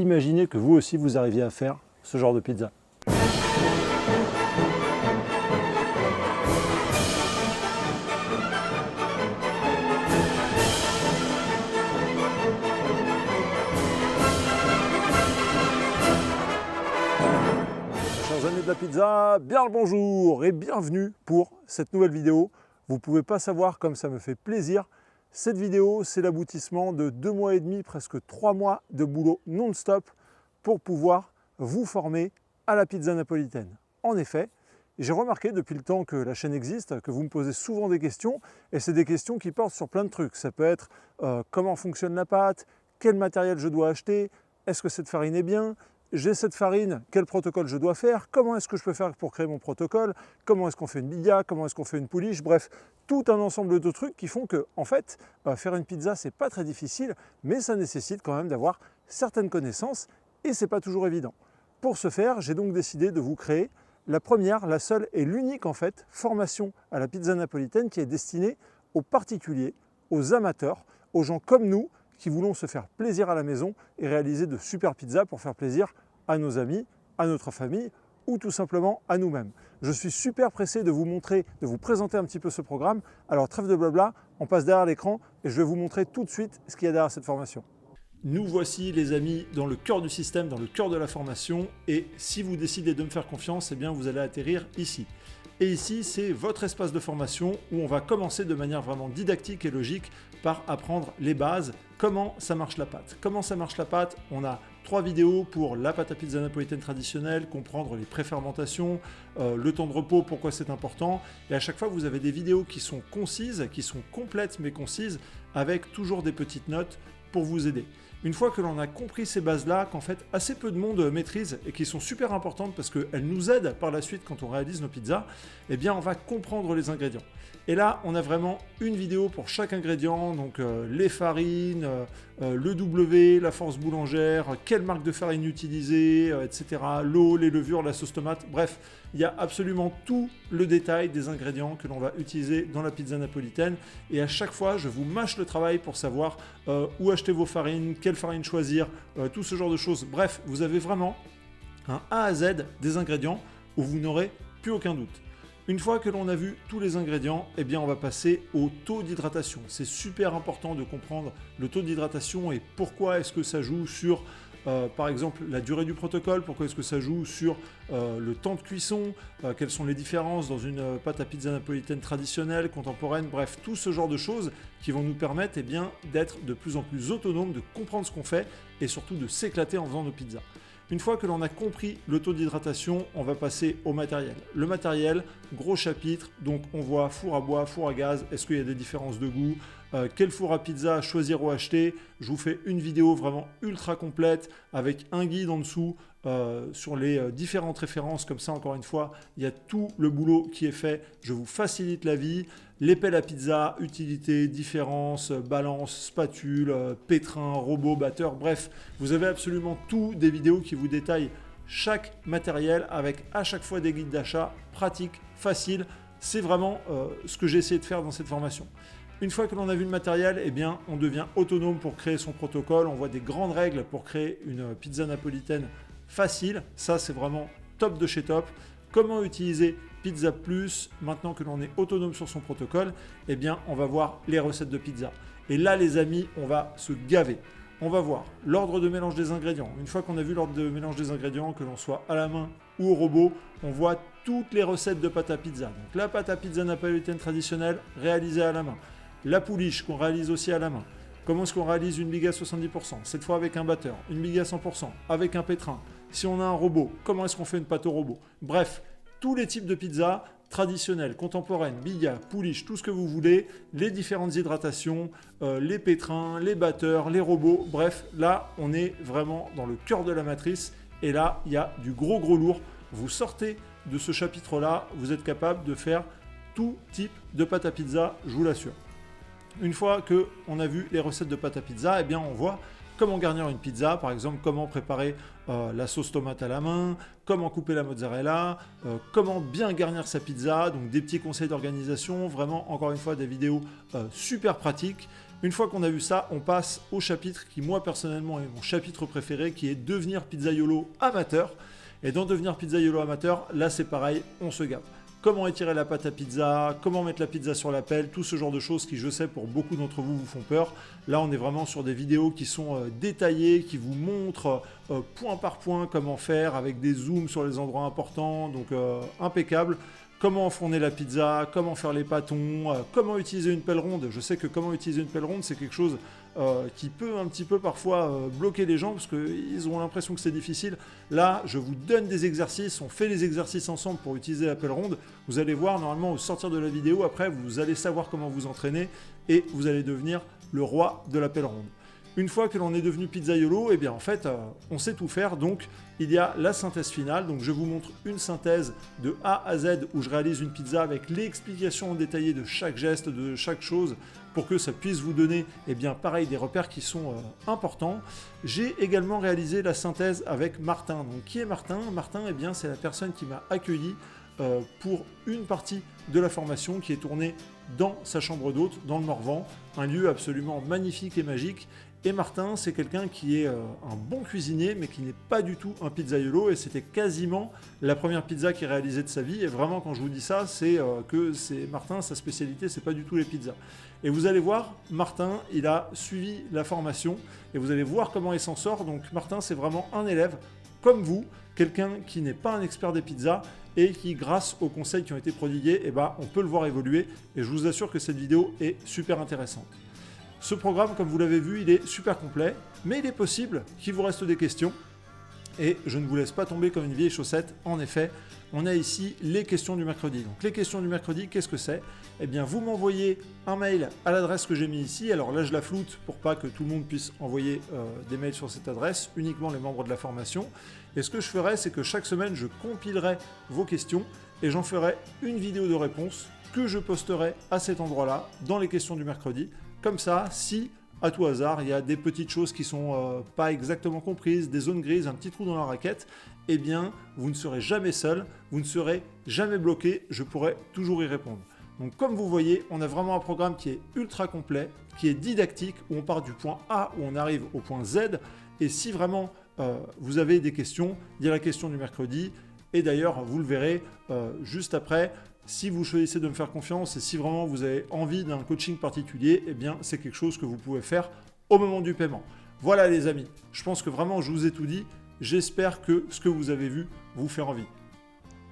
imaginez que vous aussi vous arriviez à faire ce genre de pizza. Chers amis de la pizza, bien le bonjour et bienvenue pour cette nouvelle vidéo. Vous ne pouvez pas savoir comme ça me fait plaisir. Cette vidéo, c'est l'aboutissement de 2 mois et demi, presque 3 mois de boulot non-stop pour pouvoir vous former à la pizza napolitaine. En effet, j'ai remarqué depuis le temps que la chaîne existe que vous me posez souvent des questions et c'est des questions qui portent sur plein de trucs. Ça peut être comment fonctionne la pâte, quel matériel je dois acheter, est-ce que cette farine est bien, j'ai cette farine, quel protocole je dois faire, comment est-ce que je peux faire pour créer mon protocole, comment est-ce qu'on fait une biglia, comment est-ce qu'on fait une pouliche, bref, tout un ensemble de trucs qui font que, en fait, faire une pizza, c'est pas très difficile, mais ça nécessite quand même d'avoir certaines connaissances et c'est pas toujours évident. Pour ce faire, j'ai donc décidé de vous créer la première, la seule et l'unique en fait, formation à la pizza napolitaine qui est destinée aux particuliers, aux amateurs, aux gens comme nous, qui voulons se faire plaisir à la maison et réaliser de super pizzas pour faire plaisir à nos amis, à notre famille ou tout simplement à nous-mêmes. Je suis super pressé de vous montrer, de vous présenter un petit peu ce programme. Alors trêve de blabla, on passe derrière l'écran et je vais vous montrer tout de suite ce qu'il y a derrière cette formation. Nous voici les amis dans le cœur du système, dans le cœur de la formation et si vous décidez de me faire confiance, eh bien vous allez atterrir ici. Et ici, c'est votre espace de formation où on va commencer de manière vraiment didactique et logique par apprendre les bases, comment ça marche la pâte. Comment ça marche la pâte? On a 3 vidéos pour la pâte à pizza napolitaine traditionnelle, comprendre les préfermentations, le temps de repos, pourquoi c'est important. Et à chaque fois, vous avez des vidéos qui sont concises, qui sont complètes mais concises, avec toujours des petites notes pour vous aider. Une fois que l'on a compris ces bases-là, qu'en fait assez peu de monde maîtrise et qui sont super importantes parce qu'elles nous aident par la suite quand on réalise nos pizzas, eh bien on va comprendre les ingrédients. Et là, on a vraiment une vidéo pour chaque ingrédient, donc les farines, le W, la force boulangère, quelle marque de farine utiliser, etc. L'eau, les levures, la sauce tomate, bref, il y a absolument tout le détail des ingrédients que l'on va utiliser dans la pizza napolitaine. Et à chaque fois, je vous mâche le travail pour savoir où acheter vos farines, quelle farine choisir, tout ce genre de choses. Bref, vous avez vraiment un A à Z des ingrédients où vous n'aurez plus aucun doute. Une fois que l'on a vu tous les ingrédients, eh bien on va passer au taux d'hydratation. C'est super important de comprendre le taux d'hydratation et pourquoi est-ce que ça joue sur, par exemple, la durée du protocole, pourquoi est-ce que ça joue sur le temps de cuisson, quelles sont les différences dans une pâte à pizza napolitaine traditionnelle, contemporaine, bref, tout ce genre de choses qui vont nous permettre eh bien, d'être de plus en plus autonomes, de comprendre ce qu'on fait et surtout de s'éclater en faisant nos pizzas. Une fois que l'on a compris le taux d'hydratation, on va passer au matériel. Le matériel, gros chapitre, donc on voit four à bois, four à gaz, est-ce qu'il y a des différences de goût, quel four à pizza choisir ou acheter. Je vous fais une vidéo vraiment ultra complète avec un guide en dessous sur les différentes références. Comme ça, encore une fois, il y a tout le boulot qui est fait. Je vous facilite la vie. Les pelles à pizza, utilité, différence, balance, spatule, pétrin, robot, batteur, bref, vous avez absolument tout des vidéos qui vous détaillent chaque matériel avec à chaque fois des guides d'achat pratiques, faciles. C'est vraiment ce que j'ai essayé de faire dans cette formation. Une fois que l'on a vu le matériel, eh bien, on devient autonome pour créer son protocole. On voit des grandes règles pour créer une pizza napolitaine facile. Ça, c'est vraiment top de chez top. Comment utiliser Pizza Plus, maintenant que l'on est autonome sur son protocole, eh bien, on va voir les recettes de pizza. Et là, les amis, on va se gaver. On va voir l'ordre de mélange des ingrédients. Une fois qu'on a vu l'ordre de mélange des ingrédients, que l'on soit à la main ou au robot, on voit toutes les recettes de pâte à pizza. Donc la pâte à pizza napolitaine traditionnelle réalisée à la main. La pouliche qu'on réalise aussi à la main. Comment est-ce qu'on réalise une biglia 70%, cette fois avec un batteur, une biglia 100%, avec un pétrin. Si on a un robot, comment est-ce qu'on fait une pâte au robot? Bref, tous les types de pizza traditionnelles, contemporaines, biglia, pouliche, tout ce que vous voulez, les différentes hydratations, les pétrins, les batteurs, les robots, bref, là, on est vraiment dans le cœur de la matrice et là, il y a du gros lourd. Vous sortez de ce chapitre-là, vous êtes capable de faire tout type de pâte à pizza, je vous l'assure. Une fois qu'on a vu les recettes de pâte à pizza, eh bien on voit comment garnir une pizza, par exemple comment préparer la sauce tomate à la main, comment couper la mozzarella, comment bien garnir sa pizza, donc des petits conseils d'organisation, vraiment encore une fois des vidéos super pratiques. Une fois qu'on a vu ça, on passe au chapitre qui, moi personnellement, est mon chapitre préféré, qui est devenir pizzaiolo amateur. Et dans devenir pizzaiolo amateur, là c'est pareil, on se gave. Comment étirer la pâte à pizza, comment mettre la pizza sur la pelle, tout ce genre de choses qui, je sais, pour beaucoup d'entre vous, vous font peur. Là, on est vraiment sur des vidéos qui sont détaillées, qui vous montrent point par point comment faire, avec des zooms sur les endroits importants, donc impeccable. Comment enfourner la pizza, comment faire les pâtons, comment utiliser une pelle ronde. Je sais que comment utiliser une pelle ronde, c'est quelque chose qui peut un petit peu parfois bloquer les gens parce qu'ils ont l'impression que c'est difficile. Là, je vous donne des exercices, on fait les exercices ensemble pour utiliser la pelle ronde. Vous allez voir, normalement, au sortir de la vidéo, après, vous allez savoir comment vous entraîner et vous allez devenir le roi de la pelle ronde. Une fois que l'on est devenu pizzaiolo, eh bien en fait, on sait tout faire. Donc, il y a la synthèse finale. Donc, je vous montre une synthèse de A à Z où je réalise une pizza avec l'explication détaillée de chaque geste, de chaque chose, pour que ça puisse vous donner, eh bien, pareil, des repères qui sont importants. J'ai également réalisé la synthèse avec Martin. Donc, qui est Martin? Martin, eh bien, c'est la personne qui m'a accueilli pour une partie de la formation qui est tournée dans sa chambre d'hôte, dans le Morvan, un lieu absolument magnifique et magique. Et Martin, c'est quelqu'un qui est un bon cuisinier, mais qui n'est pas du tout un pizzaiolo, et c'était quasiment la première pizza qu'il réalisait de sa vie. Et vraiment, quand je vous dis ça, c'est que c'est Martin, sa spécialité, c'est pas du tout les pizzas. Et vous allez voir, Martin, il a suivi la formation, et vous allez voir comment il s'en sort. Donc Martin, c'est vraiment un élève comme vous, quelqu'un qui n'est pas un expert des pizzas, et qui, grâce aux conseils qui ont été prodigués, eh ben, on peut le voir évoluer. Et je vous assure que cette vidéo est super intéressante. Ce programme, comme vous l'avez vu, il est super complet, mais il est possible qu'il vous reste des questions. Et je ne vous laisse pas tomber comme une vieille chaussette. En effet, on a ici les questions du mercredi. Donc les questions du mercredi, qu'est-ce que c'est? Eh bien, vous m'envoyez un mail à l'adresse que j'ai mis ici. Alors là, je la floute pour pas que tout le monde puisse envoyer des mails sur cette adresse, uniquement les membres de la formation. Et ce que je ferai, c'est que chaque semaine, je compilerai vos questions et j'en ferai une vidéo de réponse que je posterai à cet endroit-là, dans les questions du mercredi. Comme ça, si, à tout hasard, il y a des petites choses qui ne sont pas exactement comprises, des zones grises, un petit trou dans la raquette, eh bien, vous ne serez jamais seul, vous ne serez jamais bloqué, je pourrai toujours y répondre. Donc, comme vous voyez, on a vraiment un programme qui est ultra complet, qui est didactique, où on part du point A, où on arrive au point Z, et si vraiment vous avez des questions, il y a la question du mercredi, et d'ailleurs, vous le verrez juste après. Si vous choisissez de me faire confiance et si vraiment vous avez envie d'un coaching particulier, eh bien c'est quelque chose que vous pouvez faire au moment du paiement. Voilà les amis, je pense que vraiment je vous ai tout dit. J'espère que ce que vous avez vu vous fait envie.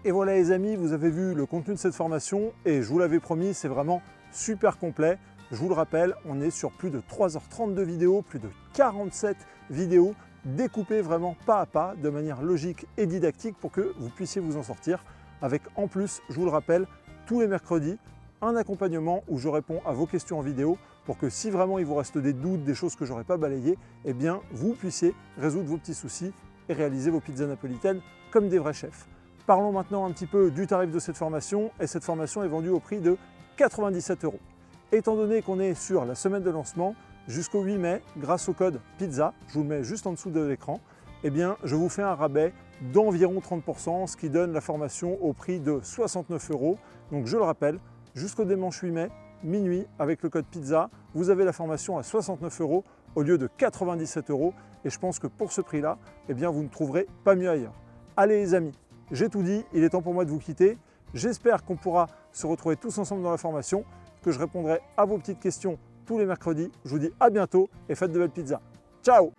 Et voilà les amis, vous avez vu le contenu de cette formation et je vous l'avais promis, c'est vraiment super complet. Je vous le rappelle, on est sur plus de 3h30 de vidéos, plus de 47 vidéos découpées vraiment pas à pas de manière logique et didactique pour que vous puissiez vous en sortir. Avec en plus, je vous le rappelle, tous les mercredis, un accompagnement où je réponds à vos questions en vidéo pour que si vraiment il vous reste des doutes, des choses que je n'aurais pas balayées, eh bien vous puissiez résoudre vos petits soucis et réaliser vos pizzas napolitaines comme des vrais chefs. Parlons maintenant un petit peu du tarif de cette formation, et cette formation est vendue au prix de 97 €. Étant donné qu'on est sur la semaine de lancement, jusqu'au 8 mai, grâce au code PIZZA, je vous le mets juste en dessous de l'écran, eh bien je vous fais un rabais d'environ 30%, ce qui donne la formation au prix de 69 €. Donc je le rappelle, jusqu'au dimanche 8 mai, minuit, avec le code PIZZA, vous avez la formation à 69 € au lieu de 97 €. Et je pense que pour ce prix-là, eh bien vous ne trouverez pas mieux ailleurs. Allez les amis, j'ai tout dit, il est temps pour moi de vous quitter. J'espère qu'on pourra se retrouver tous ensemble dans la formation, que je répondrai à vos petites questions tous les mercredis. Je vous dis à bientôt et faites de belles pizzas. Ciao!